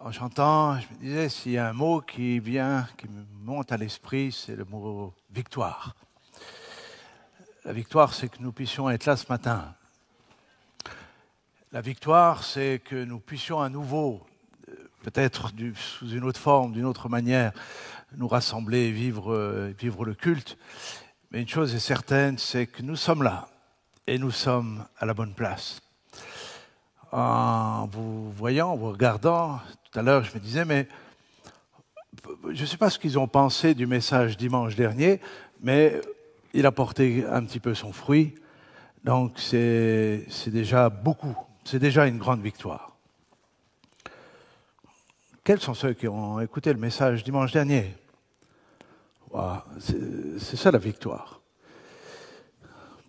En chantant, je me disais, s'il y a un mot qui vient, qui me monte à l'esprit, c'est le mot victoire. La victoire, c'est que nous puissions être là ce matin. La victoire, c'est que nous puissions à nouveau, peut-être sous une autre forme, d'une autre manière, nous rassembler et vivre le culte. Mais une chose est certaine, c'est que nous sommes là et nous sommes à la bonne place. En vous voyant, en vous regardant, tout à l'heure, je me disais, mais je ne sais pas ce qu'ils ont pensé du message dimanche dernier, mais il a porté un petit peu son fruit. Donc c'est déjà beaucoup, c'est déjà une grande victoire. Quels sont ceux qui ont écouté le message dimanche dernier? Wow, c'est ça la victoire.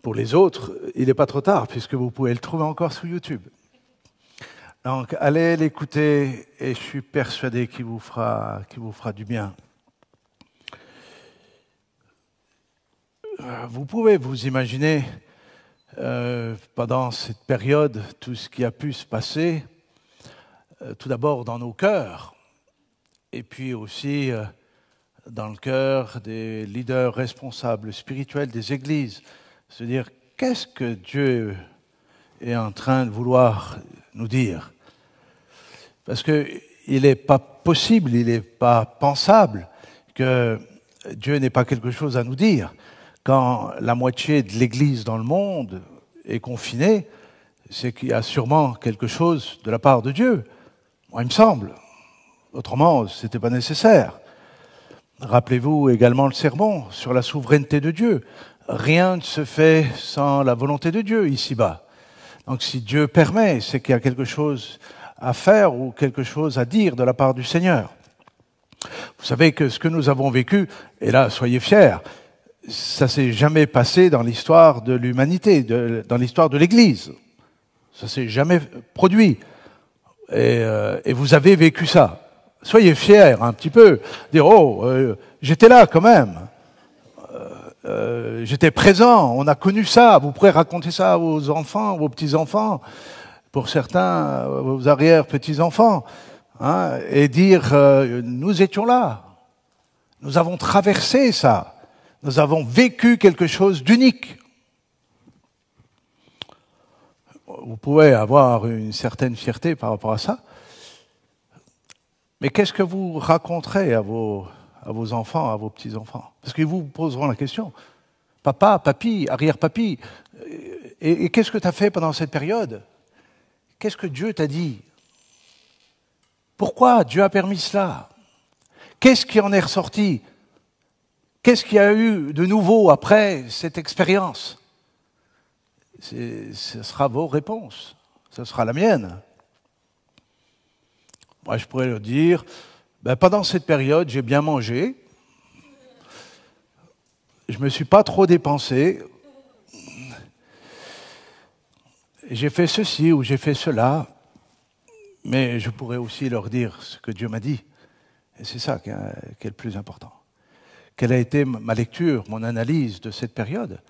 Pour les autres, il n'est pas trop tard, puisque vous pouvez le trouver encore sur YouTube. Donc, allez l'écouter et je suis persuadé qu'il vous fera du bien. Vous pouvez vous imaginer, pendant cette période, tout ce qui a pu se passer, tout d'abord dans nos cœurs, et puis aussi dans le cœur des leaders responsables spirituels des églises. Se dire, qu'est-ce que Dieu est en train de vouloir nous dire? Parce qu'il n'est pas possible, il n'est pas pensable que Dieu n'ait pas quelque chose à nous dire. Quand la moitié de l'Église dans le monde est confinée, c'est qu'il y a sûrement quelque chose de la part de Dieu. Moi, il me semble. Autrement, ce n'était pas nécessaire. Rappelez-vous également le sermon sur la souveraineté de Dieu. Rien ne se fait sans la volonté de Dieu ici-bas. Donc si Dieu permet, c'est qu'il y a quelque chose à faire ou quelque chose à dire de la part du Seigneur. Vous savez que ce que nous avons vécu, et là, soyez fiers, ça ne s'est jamais passé dans l'histoire de l'humanité, dans l'histoire de l'Église. Ça ne s'est jamais produit. Et vous avez vécu ça. Soyez fiers un petit peu. Dire, j'étais là quand même. J'étais présent, on a connu ça. Vous pourrez raconter ça à vos enfants, vos petits-enfants, pour certains, vos arrière-petits-enfants, hein, et dire, nous étions là. Nous avons traversé ça. Nous avons vécu quelque chose d'unique. Vous pouvez avoir une certaine fierté par rapport à ça. Mais qu'est-ce que vous raconterez à vos enfants, à vos petits-enfants? Parce qu'ils vous poseront la question. Papa, papy, arrière-papy, et qu'est-ce que tu as fait pendant cette période? Qu'est-ce que Dieu t'a dit? Pourquoi Dieu a permis cela? Qu'est-ce qui en est ressorti? Qu'est-ce qu'il y a eu de nouveau après cette expérience? Ce sera vos réponses, ce sera la mienne. Moi, je pourrais leur dire, pendant cette période, j'ai bien mangé, je ne me suis pas trop dépensé, j'ai fait ceci ou j'ai fait cela, mais je pourrais aussi leur dire ce que Dieu m'a dit. Et c'est ça qui est le plus important. Quelle a été ma lecture, mon analyse de cette période?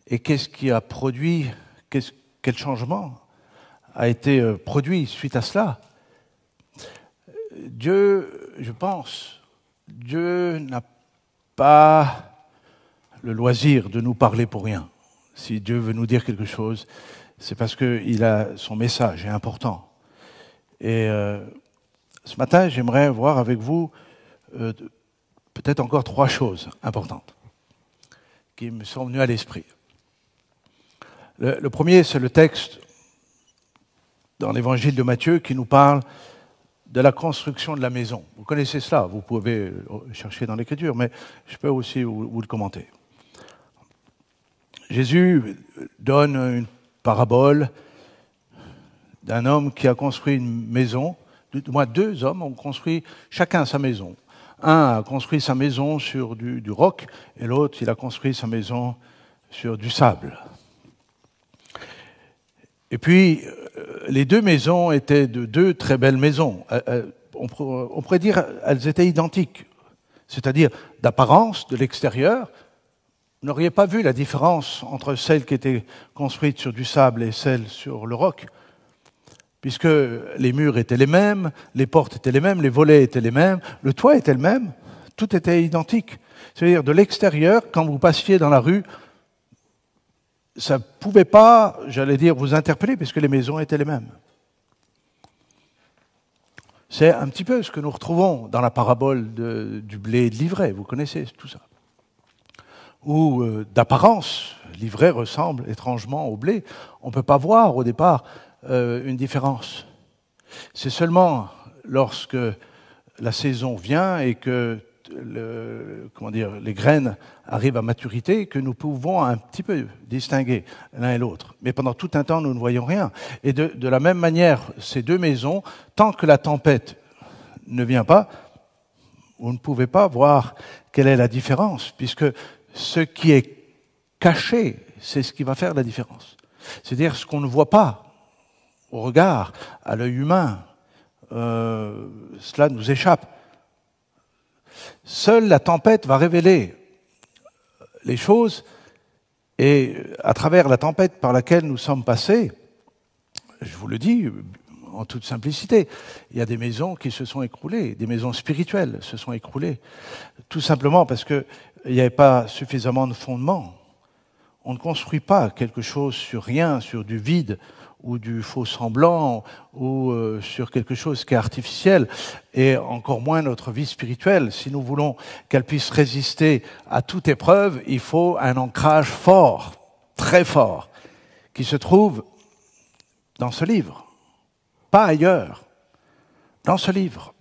Et qu'est-ce qui a produit, quel changement a été produit suite à cela? Dieu, je pense, Dieu n'a pas le loisir de nous parler pour rien. Si Dieu veut nous dire quelque chose, c'est parce que son message est important. Et ce matin, j'aimerais voir avec vous peut-être encore 3 choses importantes qui me sont venues à l'esprit. Le premier, c'est le texte dans l'évangile de Matthieu qui nous parle de la construction de la maison. Vous connaissez cela, vous pouvez chercher dans l'Écriture, mais je peux aussi vous le commenter. Jésus donne une parabole d'un homme qui a construit une maison. Du moins 2 hommes ont construit chacun sa maison. Un a construit sa maison sur du roc et l'autre, il a construit sa maison sur du sable. Et puis, les 2 maisons étaient de 2 très belles maisons. On pourrait dire elles étaient identiques. C'est-à-dire, d'apparence, de l'extérieur, vous n'auriez pas vu la différence entre celle qui était construite sur du sable et celle sur le roc. puisque les murs étaient les mêmes, les portes étaient les mêmes, les volets étaient les mêmes, le toit était le même, tout était identique. C'est-à-dire, de l'extérieur, quand vous passiez dans la rue, ça ne pouvait pas, j'allais dire, vous interpeller, puisque les maisons étaient les mêmes. C'est un petit peu ce que nous retrouvons dans la parabole du blé et de l'ivraie, vous connaissez tout ça. Où, d'apparence, l'ivraie ressemble étrangement au blé. On ne peut pas voir au départ une différence. C'est seulement lorsque la saison vient et que les graines arrivent à maturité que nous pouvons un petit peu distinguer l'un et l'autre. Mais pendant tout un temps, nous ne voyons rien. Et de la même manière, ces deux maisons, tant que la tempête ne vient pas, vous ne pouvez pas voir quelle est la différence, puisque ce qui est caché, c'est ce qui va faire la différence. C'est-à-dire ce qu'on ne voit pas au regard, à l'œil humain, cela nous échappe. Seule la tempête va révéler les choses, et à travers la tempête par laquelle nous sommes passés, je vous le dis en toute simplicité, il y a des maisons qui se sont écroulées, des maisons spirituelles se sont écroulées, tout simplement parce qu'il n'y avait pas suffisamment de fondement. On ne construit pas quelque chose sur rien, sur du vide, ou du faux semblant, ou sur quelque chose qui est artificiel, et encore moins notre vie spirituelle. Si nous voulons qu'elle puisse résister à toute épreuve, il faut un ancrage fort, très fort, qui se trouve dans ce livre, pas ailleurs, dans ce livre.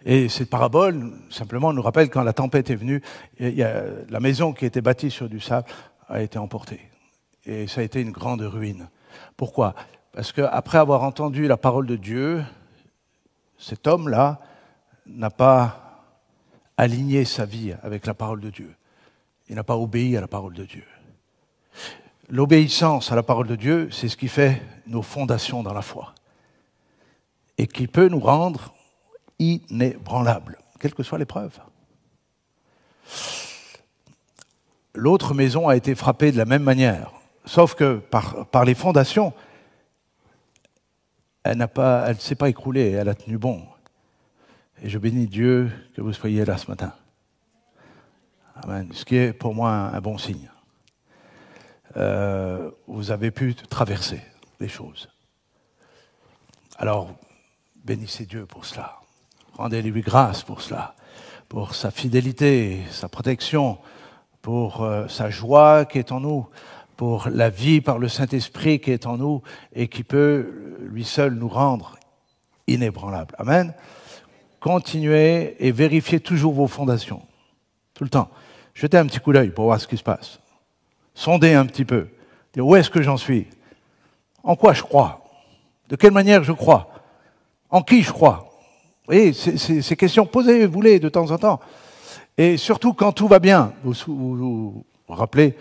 Et cette parabole, simplement, nous rappelle quand la tempête est venue, la maison qui était bâtie sur du sable a été emportée. Et ça a été une grande ruine. Pourquoi? Parce qu'après avoir entendu la parole de Dieu, cet homme-là n'a pas aligné sa vie avec la parole de Dieu. Il n'a pas obéi à la parole de Dieu. L'obéissance à la parole de Dieu, c'est ce qui fait nos fondations dans la foi. Et qui peut nous rendre inébranlables, quelle que soit l'épreuve. L'autre maison a été frappée de la même manière. Sauf que par les fondations, elle ne s'est pas écroulée, elle a tenu bon. Et je bénis Dieu que vous soyez là ce matin. Amen. Ce qui est pour moi un bon signe. Vous avez pu traverser les choses. Alors, bénissez Dieu pour cela. Rendez-lui grâce pour cela, pour sa fidélité, sa protection, pour sa joie qui est en nous, pour la vie par le Saint-Esprit qui est en nous et qui peut, lui seul, nous rendre inébranlables. Amen. Continuez et vérifiez toujours vos fondations, tout le temps. Jetez un petit coup d'œil pour voir ce qui se passe. Sondez un petit peu. Dire où est-ce que j'en suis? En quoi je crois? De quelle manière je crois? En qui je crois? Vous voyez, ces questions, posez-vous-les de temps en temps. Et surtout quand tout va bien. Vous rappelez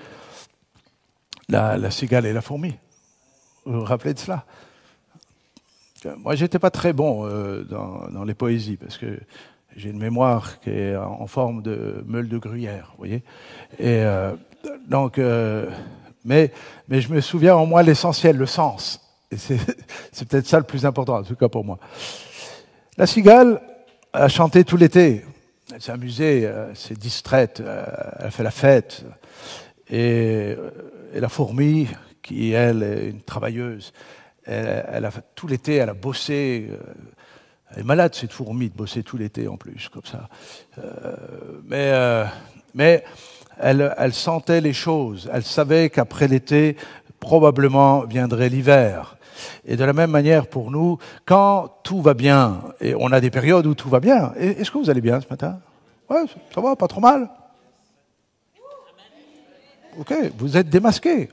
la cigale et la fourmi. Vous vous rappelez de cela? Moi, j'étais pas très bon dans les poésies, parce que j'ai une mémoire qui est en forme de meule de gruyère, vous voyez. Et mais je me souviens en moi l'essentiel, le sens. Et c'est peut-être ça le plus important, en tout cas pour moi. La cigale a chanté tout l'été. Elle s'est amusée, elle s'est distraite, elle a fait la fête. Et la fourmi, qui elle est une travailleuse, elle a tout l'été, elle a bossé. Elle est malade cette fourmi de bosser tout l'été en plus, comme ça. Mais elle sentait les choses. Elle savait qu'après l'été, probablement viendrait l'hiver. Et de la même manière pour nous, quand tout va bien, et on a des périodes où tout va bien. Est-ce que vous allez bien ce matin? Ouais, ça va, pas trop mal. Ok, vous êtes démasqué.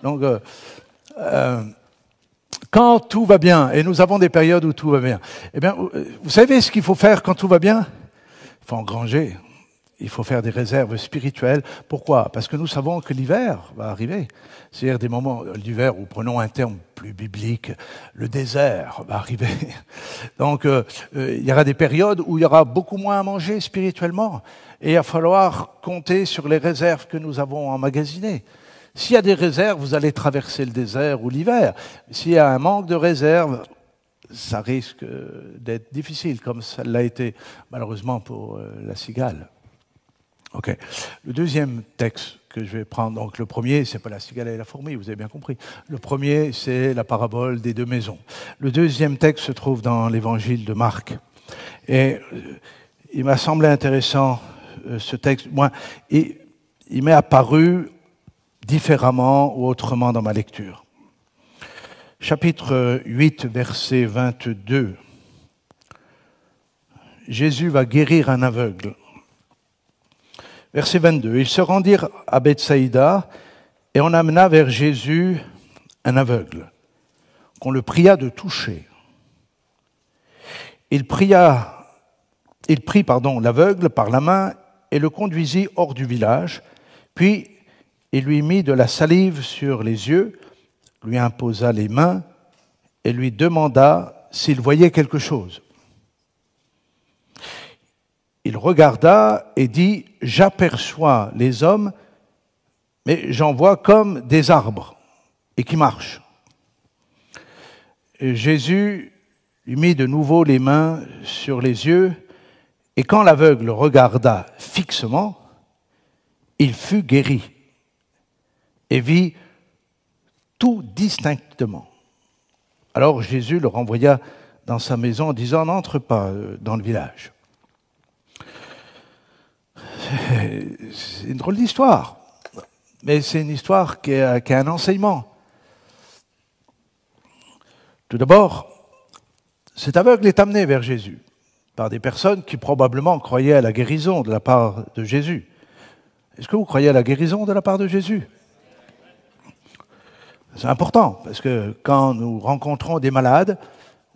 Donc, quand tout va bien, et nous avons des périodes où tout va bien, eh bien, vous savez ce qu'il faut faire quand tout va bien? Il faut engranger. Il faut faire des réserves spirituelles. Pourquoi? Parce que nous savons que l'hiver va arriver. C'est-à-dire des moments d'hiver où, prenons un terme plus biblique, le désert va arriver. Donc, il y aura des périodes où il y aura beaucoup moins à manger spirituellement. Et il va falloir compter sur les réserves que nous avons emmagasinées. S'il y a des réserves, vous allez traverser le désert ou l'hiver. S'il y a un manque de réserves, ça risque d'être difficile, comme ça l'a été malheureusement pour la cigale. Ok. Le deuxième texte que je vais prendre, donc le premier, c'est pas la cigale et la fourmi, vous avez bien compris. Le premier, c'est la parabole des deux maisons. Le deuxième texte se trouve dans l'évangile de Marc. Et il m'a semblé intéressant, ce texte. Moi, il m'est apparu différemment ou autrement dans ma lecture. Chapitre 8, verset 22. Jésus va guérir un aveugle. Verset 22. Ils se rendirent à Bethsaïda et on amena vers Jésus un aveugle, qu'on le pria de toucher. Il prit l'aveugle par la main et le conduisit hors du village, puis il lui mit de la salive sur les yeux, lui imposa les mains et lui demanda s'il voyait quelque chose. Il regarda et dit « J'aperçois les hommes, mais j'en vois comme des arbres et qui marchent. » Jésus lui mit de nouveau les mains sur les yeux, et quand l'aveugle regarda fixement, il fut guéri et vit tout distinctement. Alors Jésus le renvoya dans sa maison en disant « N'entre pas dans le village. » C'est une drôle d'histoire, mais c'est une histoire qui a un enseignement. Tout d'abord, cet aveugle est amené vers Jésus par des personnes qui probablement croyaient à la guérison de la part de Jésus. Est-ce que vous croyez à la guérison de la part de Jésus? C'est important, parce que quand nous rencontrons des malades,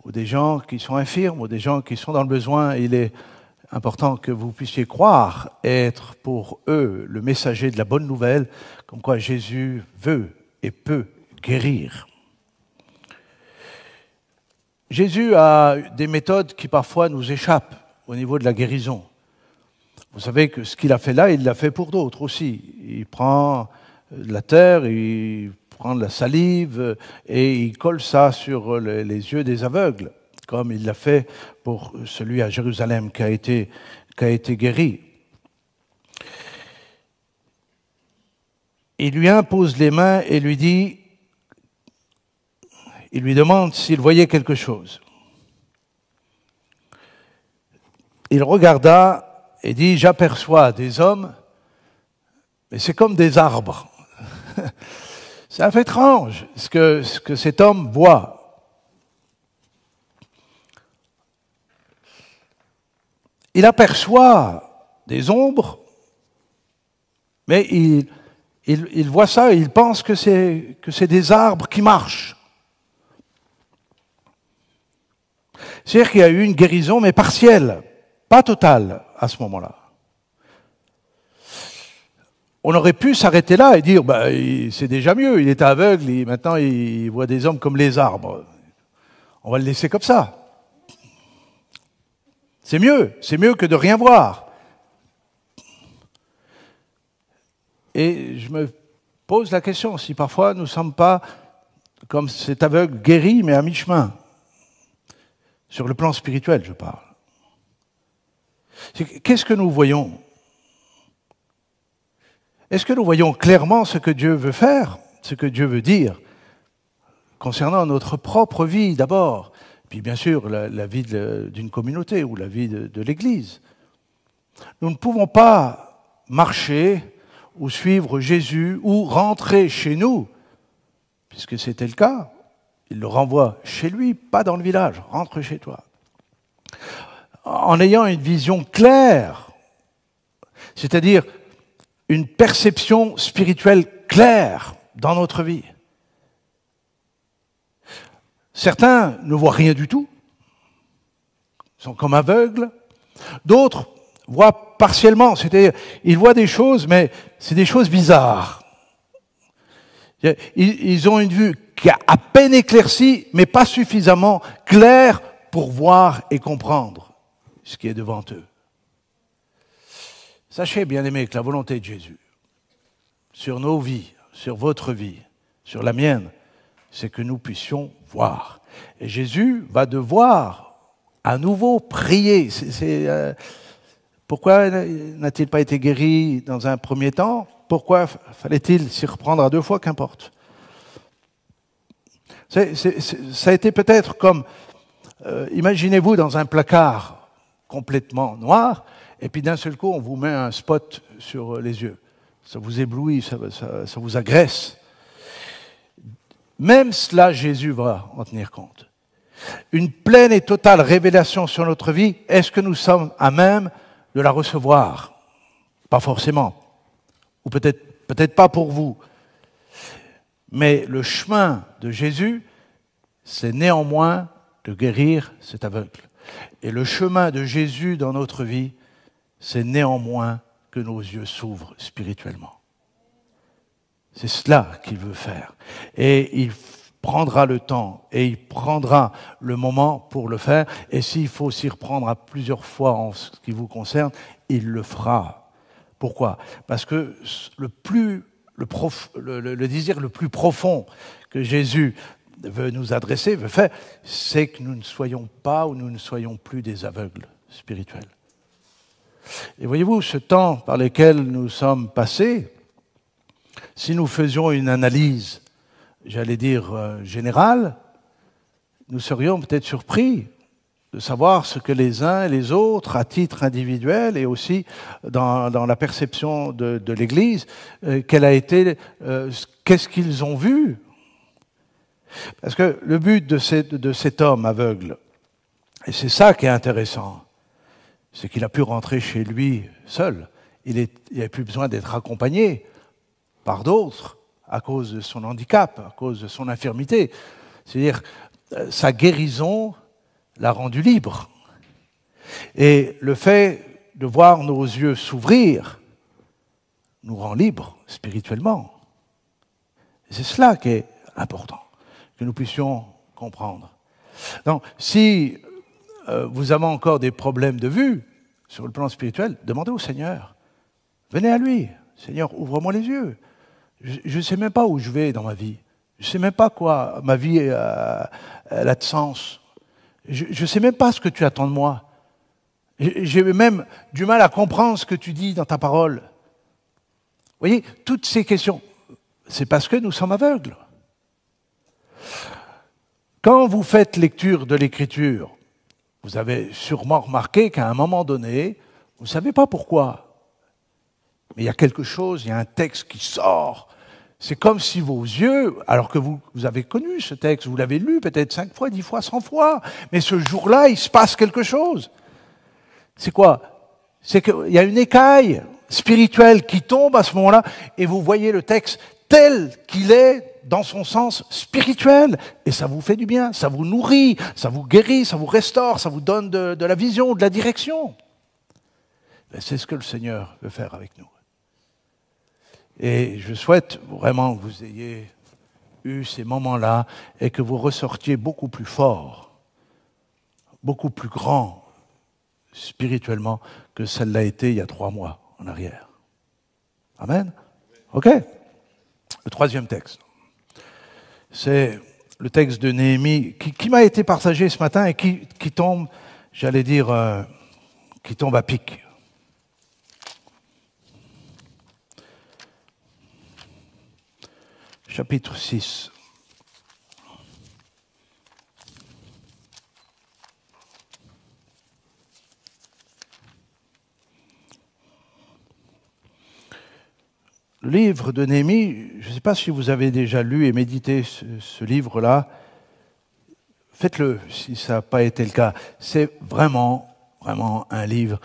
ou des gens qui sont infirmes, ou des gens qui sont dans le besoin, il est important que vous puissiez croire être pour eux le messager de la bonne nouvelle, comme quoi Jésus veut et peut guérir. Jésus a des méthodes qui parfois nous échappent au niveau de la guérison. Vous savez que ce qu'il a fait là, il l'a fait pour d'autres aussi. Il prend de la terre, il prend de la salive et il colle ça sur les yeux des aveugles, comme il l'a fait pour celui à Jérusalem qui a été guéri. Il lui impose les mains et lui dit, il lui demande s'il voyait quelque chose. Il regarda et dit, j'aperçois des hommes, mais c'est comme des arbres. C'est un peu étrange ce que cet homme voit. Il aperçoit des ombres, mais il voit ça et il pense que c'est des arbres qui marchent. C'est-à-dire qu'il y a eu une guérison, mais partielle, pas totale à ce moment-là. On aurait pu s'arrêter là et dire, c'est déjà mieux, il est aveugle et maintenant il voit des hommes comme les arbres. On va le laisser comme ça. C'est mieux que de rien voir. Et je me pose la question, si parfois nous ne sommes pas comme cet aveugle guéri, mais à mi-chemin. Sur le plan spirituel, je parle. Qu'est-ce que nous voyons? Est-ce que nous voyons clairement ce que Dieu veut faire, ce que Dieu veut dire, concernant notre propre vie d'abord, puis bien sûr la vie d'une communauté ou la vie de l'Église? Nous ne pouvons pas marcher ou suivre Jésus ou rentrer chez nous, puisque c'était le cas. Il le renvoie chez lui, pas dans le village, rentre chez toi. En ayant une vision claire, c'est-à-dire une perception spirituelle claire dans notre vie. Certains ne voient rien du tout, sont comme aveugles. D'autres voient partiellement, c'est-à-dire ils voient des choses, mais c'est des choses bizarres. Ils ont une vue qui est à peine éclaircie, mais pas suffisamment claire pour voir et comprendre ce qui est devant eux. Sachez, bien-aimés, que la volonté de Jésus sur nos vies, sur votre vie, sur la mienne, c'est que nous puissions voir. Et Jésus va devoir à nouveau prier. Pourquoi n'a-t-il pas été guéri dans un premier temps? Pourquoi fallait-il s'y reprendre à 2 fois? Qu'importe. Ça a été peut-être comme, imaginez-vous dans un placard complètement noir, et puis d'un seul coup on vous met un spot sur les yeux. Ça vous éblouit, ça vous agresse. Même cela, Jésus va en tenir compte. Une pleine et totale révélation sur notre vie, est-ce que nous sommes à même de la recevoir? Pas forcément. Ou peut-être pas pour vous. Mais le chemin de Jésus, c'est néanmoins de guérir cet aveugle. Et le chemin de Jésus dans notre vie, c'est néanmoins que nos yeux s'ouvrent spirituellement. C'est cela qu'il veut faire. Et il prendra le temps et il prendra le moment pour le faire. Et s'il faut s'y reprendre à plusieurs fois en ce qui vous concerne, il le fera. Pourquoi? Parce que le désir le plus profond que Jésus veut nous adresser, veut faire, c'est que nous ne soyons pas ou nous ne soyons plus des aveugles spirituels. Et voyez-vous, ce temps par lequel nous sommes passés, si nous faisions une analyse, j'allais dire générale, nous serions peut-être surpris de savoir ce que les uns et les autres, à titre individuel et aussi dans la perception de l'Église, qu'est-ce qu'ils ont vu. Parce que le but de cet homme aveugle, et c'est ça qui est intéressant, c'est qu'il a pu rentrer chez lui seul. Il n'avait plus besoin d'être accompagné par d'autres à cause de son handicap, à cause de son infirmité. C'est-à-dire, sa guérison l'a rendu libre. Et le fait de voir nos yeux s'ouvrir nous rend libres spirituellement. Et c'est cela qui est important, que nous puissions comprendre. Donc, si vous avez encore des problèmes de vue sur le plan spirituel, demandez au Seigneur. Venez à lui. Seigneur, ouvre-moi les yeux. Je ne sais même pas où je vais dans ma vie. Je ne sais même pas quoi ma vie elle a de sens. Je ne sais même pas ce que tu attends de moi. J'ai même du mal à comprendre ce que tu dis dans ta parole. Vous voyez, toutes ces questions, c'est parce que nous sommes aveugles. Quand vous faites lecture de l'Écriture, vous avez sûrement remarqué qu'à un moment donné, vous ne savez pas pourquoi, mais il y a quelque chose, il y a un texte qui sort. C'est comme si vos yeux, alors que vous avez connu ce texte, vous l'avez lu peut-être 5 fois, 10 fois, 100 fois, mais ce jour-là, il se passe quelque chose. C'est quoi? C'est qu'il y a une écaille spirituelle qui tombe à ce moment-là, et vous voyez le texte tel qu'il est dans son sens spirituel, et ça vous fait du bien, ça vous nourrit, ça vous guérit, ça vous restaure, ça vous donne de la vision, de la direction. Et c'est ce que le Seigneur veut faire avec nous. Et je souhaite vraiment que vous ayez eu ces moments-là et que vous ressortiez beaucoup plus forts, beaucoup plus grands spirituellement que ça l'a été il y a 3 mois en arrière. Amen? OK? Le 3e texte. C'est le texte de Néhémie qui m'a été partagé ce matin et qui tombe, j'allais dire, qui tombe à pic. Chapitre 6. Le livre de Néhémie, je ne sais pas si vous avez déjà lu et médité ce livre-là. Faites-le si ça n'a pas été le cas. C'est vraiment un livre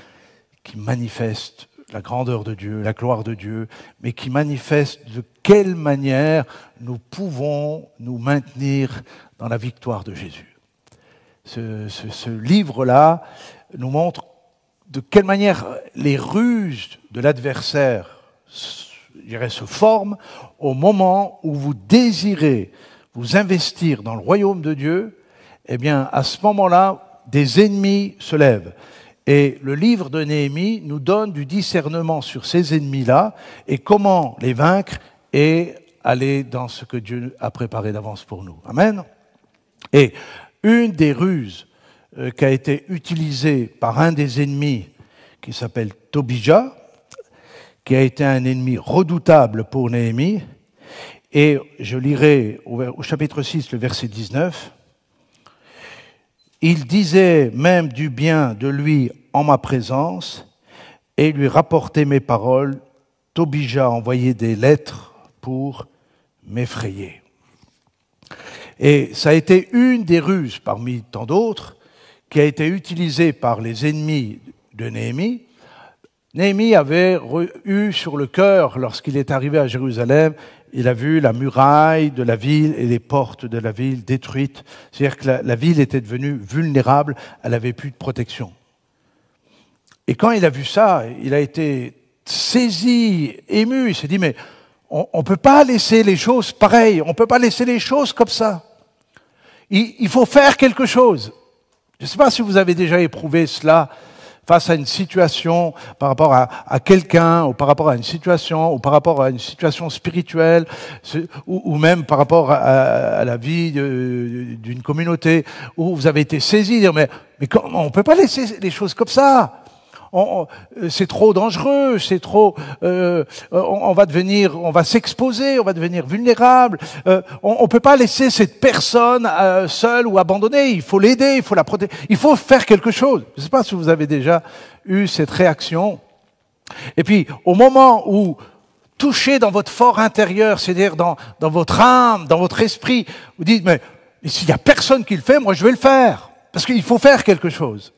qui manifeste la grandeur de Dieu, la gloire de Dieu, mais qui manifeste de quelle manière nous pouvons nous maintenir dans la victoire de Jésus. Ce livre-là nous montre de quelle manière les ruses de l'adversaire, je dirais, se forment au moment où vous désirez vous investir dans le royaume de Dieu. Eh bien, à ce moment-là, des ennemis se lèvent. Et le livre de Néhémie nous donne du discernement sur ces ennemis-là et comment les vaincre et aller dans ce que Dieu a préparé d'avance pour nous. Amen. Et une des ruses qui a été utilisée par un des ennemis qui s'appelle Tobija, qui a été un ennemi redoutable pour Néhémie, et je lirai au chapitre 6, le verset 19, « Il disait même du bien de lui en ma présence, et lui rapportait mes paroles. Tobija envoyait des lettres pour m'effrayer. » Et ça a été une des ruses, parmi tant d'autres, qui a été utilisée par les ennemis de Néhémie. Néhémie avait eu sur le cœur, lorsqu'il est arrivé à Jérusalem, il a vu la muraille de la ville et les portes de la ville détruites. C'est-à-dire que la ville était devenue vulnérable, elle n'avait plus de protection. Et quand il a vu ça, il a été saisi, ému, il s'est dit, mais on ne peut pas laisser les choses pareilles, on ne peut pas laisser les choses comme ça. Il faut faire quelque chose. Je ne sais pas si vous avez déjà éprouvé cela face à une situation, par rapport à quelqu'un, ou par rapport à une situation, ou par rapport à une situation spirituelle, ou même par rapport à la vie d'une communauté, où vous avez été saisi, dire, mais on ne peut pas laisser les choses comme ça. C'est trop dangereux, c'est trop. On va s'exposer, on va devenir vulnérable. On peut pas laisser cette personne seule ou abandonnée. Il faut l'aider, il faut la protéger. Il faut faire quelque chose. Je ne sais pas si vous avez déjà eu cette réaction. Et puis, au moment où touché dans votre fort intérieur, c'est-à-dire dans votre âme, dans votre esprit, vous dites mais s'il y a personne qui le fait, moi je vais le faire parce qu'il faut faire quelque chose.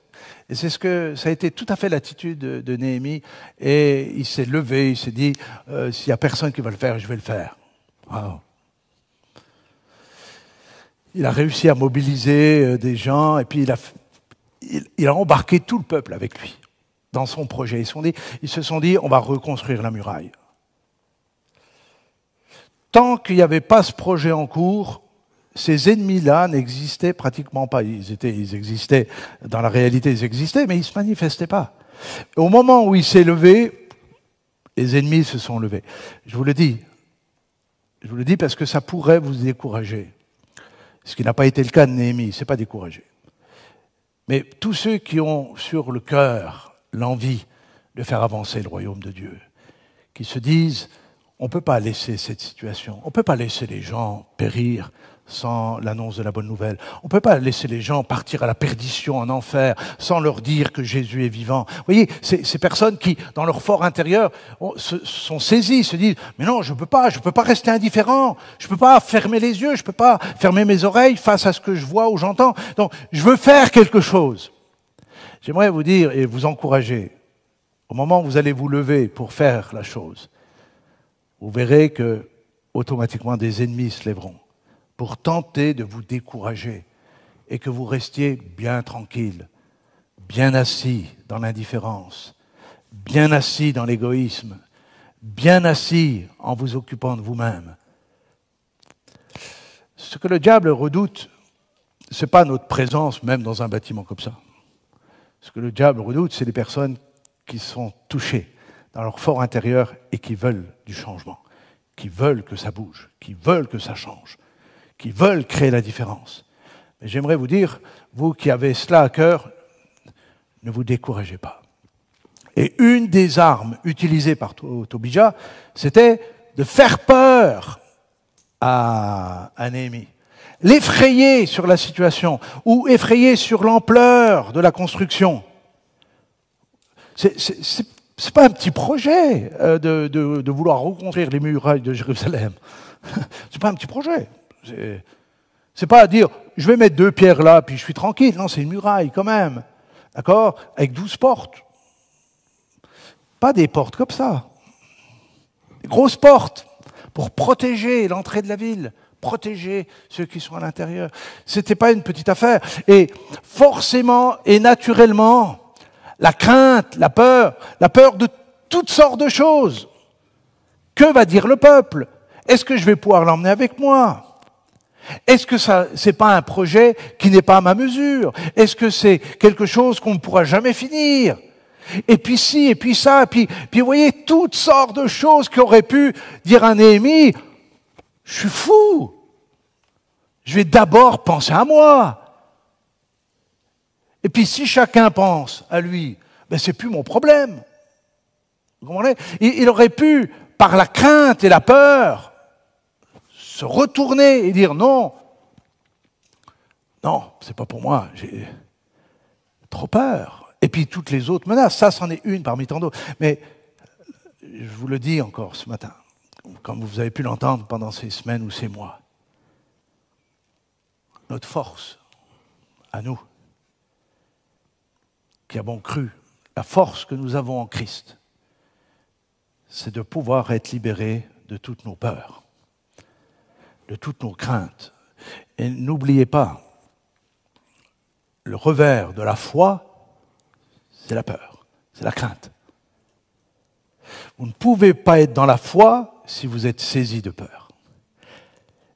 Et c'est ça a été tout à fait l'attitude de Néhémie. Et il s'est levé, il s'est dit, s'il n'y a personne qui va le faire, je vais le faire. Wow. Il a réussi à mobiliser des gens, et puis il a embarqué tout le peuple avec lui dans son projet. Ils se sont dit, on va reconstruire la muraille. Tant qu'il n'y avait pas ce projet en cours, ces ennemis-là n'existaient pratiquement pas. Ils existaient, dans la réalité ils existaient, mais ils ne se manifestaient pas. Au moment où il s'est levé, les ennemis se sont levés. Je vous le dis parce que ça pourrait vous décourager. Ce qui n'a pas été le cas de Néhémie, il ne s'est pas découragé. Mais tous ceux qui ont sur le cœur l'envie de faire avancer le royaume de Dieu, qui se disent, on ne peut pas laisser cette situation, on ne peut pas laisser les gens périr sans l'annonce de la bonne nouvelle. On ne peut pas laisser les gens partir à la perdition, en enfer, sans leur dire que Jésus est vivant. Vous voyez, ces personnes qui, dans leur fort intérieur, sont saisies, se disent « Mais non, je ne peux pas rester indifférent, je ne peux pas fermer les yeux, je ne peux pas fermer mes oreilles face à ce que je vois ou j'entends. Donc, je veux faire quelque chose. » J'aimerais vous dire et vous encourager, au moment où vous allez vous lever pour faire la chose, vous verrez que automatiquement des ennemis se lèveront pour tenter de vous décourager et que vous restiez bien tranquille, bien assis dans l'indifférence, bien assis dans l'égoïsme, bien assis en vous occupant de vous-même. Ce que le diable redoute, ce n'est pas notre présence même dans un bâtiment comme ça. Ce que le diable redoute, c'est les personnes qui sont touchées dans leur fort intérieur et qui veulent du changement, qui veulent que ça bouge, qui veulent que ça change, qui veulent créer la différence. Mais j'aimerais vous dire, vous qui avez cela à cœur, ne vous découragez pas. Et une des armes utilisées par Tobija, c'était de faire peur à Néhémie, l'effrayer sur la situation ou effrayer sur l'ampleur de la construction. C'est pas un petit projet de vouloir reconstruire les murailles de Jérusalem. C'est pas un petit projet. C'est pas à dire, je vais mettre 2 pierres là, puis je suis tranquille. Non, c'est une muraille quand même. D'accord ? Avec 12 portes. Pas des portes comme ça. Des grosses portes pour protéger l'entrée de la ville, protéger ceux qui sont à l'intérieur. C'était pas une petite affaire. Et forcément et naturellement, la crainte, la peur de toutes sortes de choses. Que va dire le peuple ? Est-ce que je vais pouvoir l'emmener avec moi ? Est-ce que ça, c'est pas un projet qui n'est pas à ma mesure ? Est-ce que c'est quelque chose qu'on ne pourra jamais finir ? Et puis ci, et puis ça, puis vous voyez toutes sortes de choses qui auraient pu dire à Néhémie, Je suis fou. Je vais d'abord penser à moi. Et puis si chacun pense à lui, ben c'est plus mon problème. Vous comprenez ? Il aurait pu, par la crainte et la peur, se retourner et dire non, c'est pas pour moi, j'ai trop peur. Et puis toutes les autres menaces, ça c'en est une parmi tant d'autres. Mais je vous le dis encore ce matin, comme vous avez pu l'entendre pendant ces semaines ou ces mois, notre force, à nous, qui avons cru, la force que nous avons en Christ, c'est de pouvoir être libérés de toutes nos peurs, de toutes nos craintes. Et n'oubliez pas, le revers de la foi, c'est la peur, c'est la crainte. Vous ne pouvez pas être dans la foi si vous êtes saisi de peur.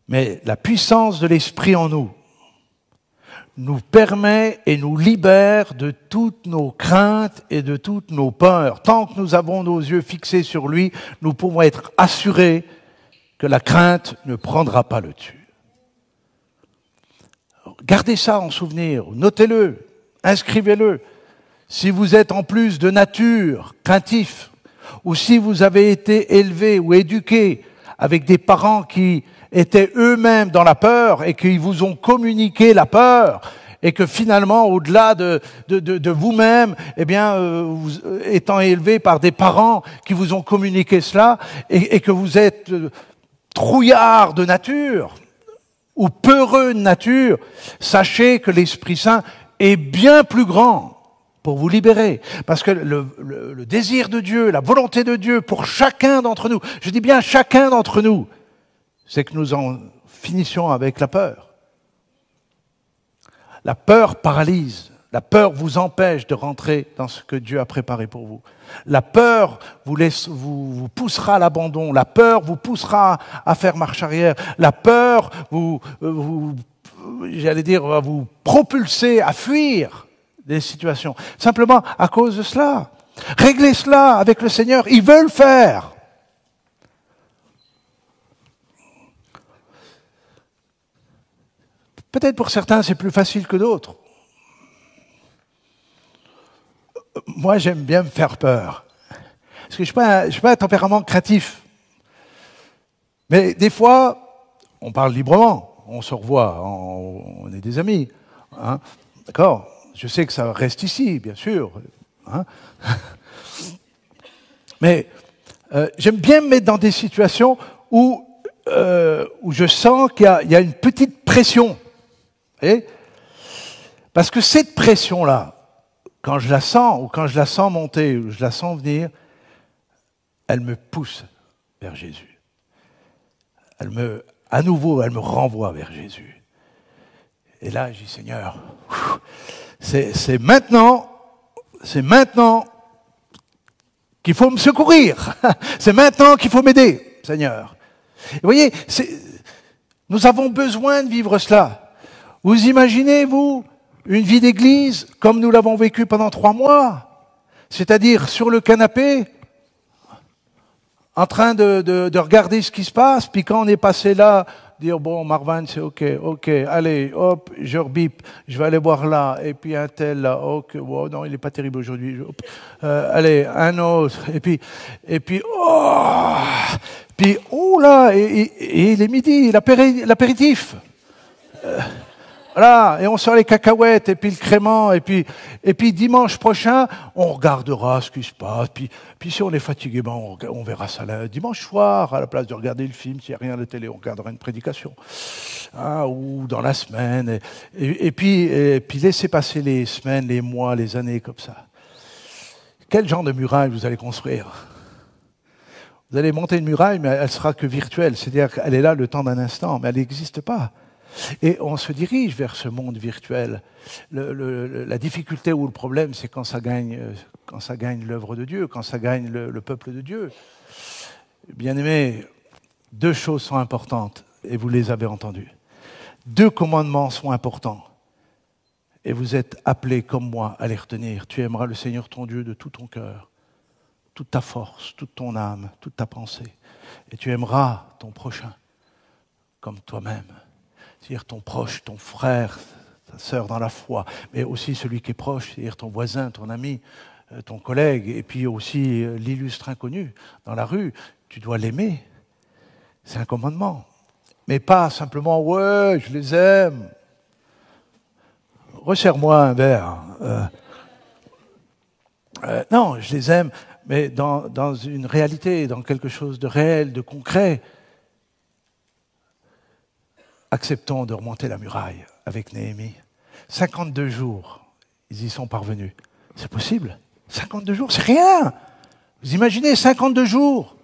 Mais la puissance de l'Esprit en nous permet et nous libère de toutes nos craintes et de toutes nos peurs. Tant que nous avons nos yeux fixés sur lui, nous pouvons être assurés que la crainte ne prendra pas le dessus. Gardez ça en souvenir, notez-le, inscrivez-le. Si vous êtes en plus de nature craintif, ou si vous avez été élevé ou éduqué avec des parents qui étaient eux-mêmes dans la peur et qui vous ont communiqué la peur, et que finalement, au-delà de vous-même, eh bien, vous, étant élevé par des parents qui vous ont communiqué cela, et que vous êtes trouillard de nature, ou peureux de nature, sachez que l'Esprit Saint est bien plus grand pour vous libérer. Parce que le désir de Dieu, la volonté de Dieu pour chacun d'entre nous, je dis bien chacun d'entre nous, c'est que nous en finissions avec la peur. La peur paralyse. La peur vous empêche de rentrer dans ce que Dieu a préparé pour vous. La peur vous poussera à l'abandon. La peur vous poussera à faire marche arrière. La peur va vous propulser à fuir des situations. Simplement à cause de cela. Réglez cela avec le Seigneur. Il veut le faire. Peut-être pour certains c'est plus facile que d'autres. Moi, j'aime bien me faire peur. Parce que je suis pas un tempérament craintif. Mais des fois, on parle librement, on se revoit, on est des amis. Hein, d'accord ? Je sais que ça reste ici, bien sûr. Hein. Mais j'aime bien me mettre dans des situations où je sens qu'il y a une petite pression. Vous voyez ? Parce que cette pression-là, quand je la sens, ou quand je la sens monter, ou je la sens venir, elle me pousse vers Jésus. À nouveau, elle me renvoie vers Jésus. Et là, je dis, Seigneur, c'est maintenant qu'il faut me secourir. C'est maintenant qu'il faut m'aider, Seigneur. Et vous voyez, nous avons besoin de vivre cela. Vous imaginez, vous, une vie d'église comme nous l'avons vécu pendant 3 mois, c'est-à-dire sur le canapé, en train de regarder ce qui se passe, puis quand on est passé là, dire bon, Marvan, c'est ok, allez, hop, je rebip, je vais aller voir là, et puis un tel là, ok, wow, non, il n'est pas terrible aujourd'hui, allez, un autre, et puis, oh là, et il est midi, l'apéritif. Voilà, et on sort les cacahuètes, et puis le crément, et puis dimanche prochain, on regardera ce qui se passe. Puis si on est fatigué, ben on verra ça là, dimanche soir, à la place de regarder le film, s'il n'y a rien à la télé, on regardera une prédication. Hein, ou dans la semaine. Et puis laissez passer les semaines, les mois, les années comme ça. Quel genre de muraille vous allez construire ? Vous allez monter une muraille, mais elle sera que virtuelle. C'est-à-dire qu'elle est là le temps d'un instant, mais elle n'existe pas. Et on se dirige vers ce monde virtuel. La difficulté ou le problème, c'est quand ça gagne l'œuvre de Dieu, quand ça gagne le peuple de Dieu. Bien-aimés, 2 choses sont importantes, et vous les avez entendues. 2 commandements sont importants, et vous êtes appelés comme moi à les retenir. Tu aimeras le Seigneur ton Dieu de tout ton cœur, toute ta force, toute ton âme, toute ta pensée. Et tu aimeras ton prochain comme toi-même. C'est-à-dire ton proche, ton frère, ta sœur dans la foi, mais aussi celui qui est proche, c'est-à-dire ton voisin, ton ami, ton collègue, et puis aussi l'illustre inconnu dans la rue. Tu dois l'aimer. C'est un commandement. Mais pas simplement, ouais, je les aime. Resserre-moi un verre. Non, je les aime, mais dans une réalité, dans quelque chose de réel, de concret. Acceptons de remonter la muraille avec Néhémie. 52 jours, ils y sont parvenus. C'est possible. 52 jours, c'est rien. Vous imaginez 52 jours,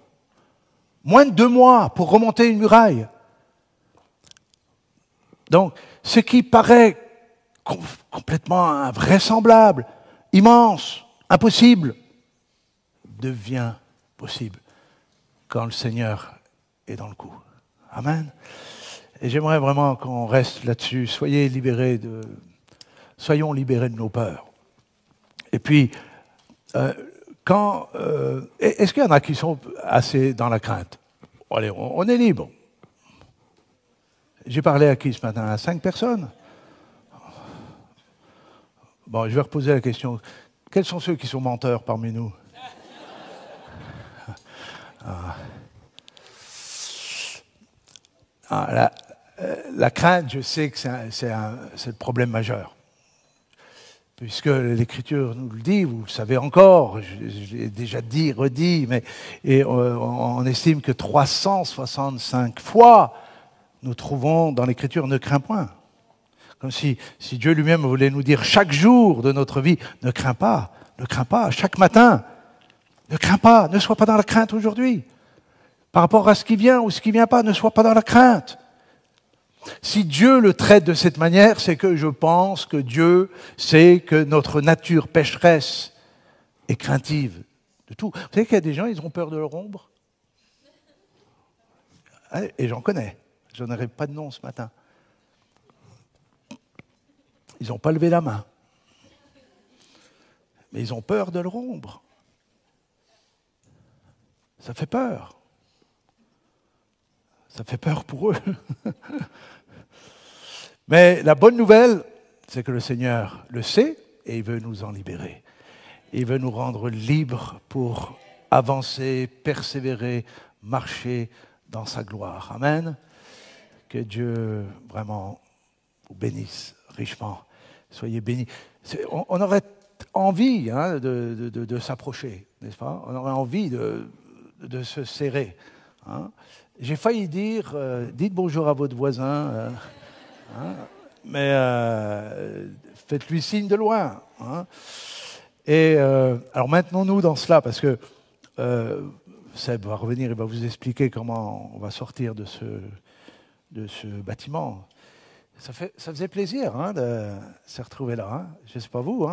moins de 2 mois pour remonter une muraille. Donc, ce qui paraît complètement invraisemblable, immense, impossible, devient possible quand le Seigneur est dans le coup. Amen. Et j'aimerais vraiment qu'on reste là-dessus. Soyons libérés de nos peurs. Et puis, est-ce qu'il y en a qui sont assez dans la crainte? Allez, on est libre. J'ai parlé à qui ce matin? À 5 personnes. Bon, je vais reposer la question. Quels sont ceux qui sont menteurs parmi nous? La crainte, je sais que c'est le problème majeur. Puisque l'Écriture nous le dit, vous le savez encore, je l'ai déjà dit, redit, mais on estime que 365 fois, nous trouvons dans l'Écriture « ne crains point ». Comme si Dieu lui-même voulait nous dire chaque jour de notre vie, ne crains pas, chaque matin, ne crains pas, ne sois pas dans la crainte aujourd'hui. Par rapport à ce qui vient ou ce qui ne vient pas, ne sois pas dans la crainte. Si Dieu le traite de cette manière, c'est que je pense que Dieu sait que notre nature pécheresse est craintive de tout. Vous savez qu'il y a des gens, ils ont peur de leur ombre? Et j'en connais. Je n'aurai pas de nom ce matin. Ils n'ont pas levé la main. Mais ils ont peur de leur ombre. Ça fait peur. Ça fait peur pour eux. Mais la bonne nouvelle, c'est que le Seigneur le sait et il veut nous en libérer. Il veut nous rendre libres pour avancer, persévérer, marcher dans sa gloire. Amen. Que Dieu vraiment vous bénisse richement. Soyez bénis. On aurait envie de s'approcher, n'est-ce pas? On aurait envie de se serrer. Hein? J'ai failli dire, dites bonjour à votre voisin, mais faites-lui signe de loin. Hein? Et alors maintenons-nous dans cela, parce que Seb va revenir, il va vous expliquer comment on va sortir de ce bâtiment. Ça faisait plaisir de se retrouver là. Hein? Je ne sais pas vous.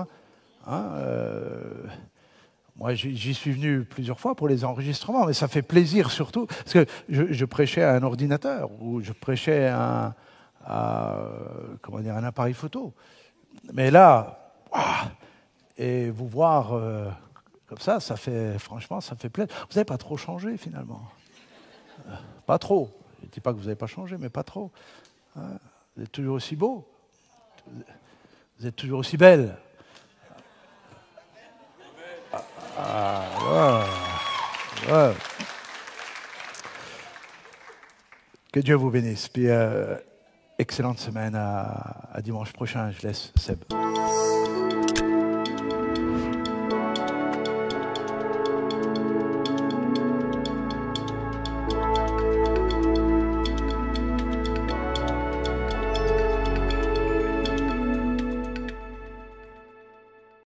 Moi, j'y suis venu plusieurs fois pour les enregistrements, mais ça fait plaisir surtout, parce que je prêchais à un ordinateur, ou je prêchais à un appareil photo. Mais là, et vous voir comme ça franchement, ça fait plaisir. Vous n'avez pas trop changé, finalement. Pas trop. Je ne dis pas que vous n'avez pas changé, mais pas trop. Hein? Vous êtes toujours aussi beau. Vous êtes toujours aussi belle. Ouais. Que Dieu vous bénisse. Puis, excellente semaine à dimanche prochain. Je laisse Seb.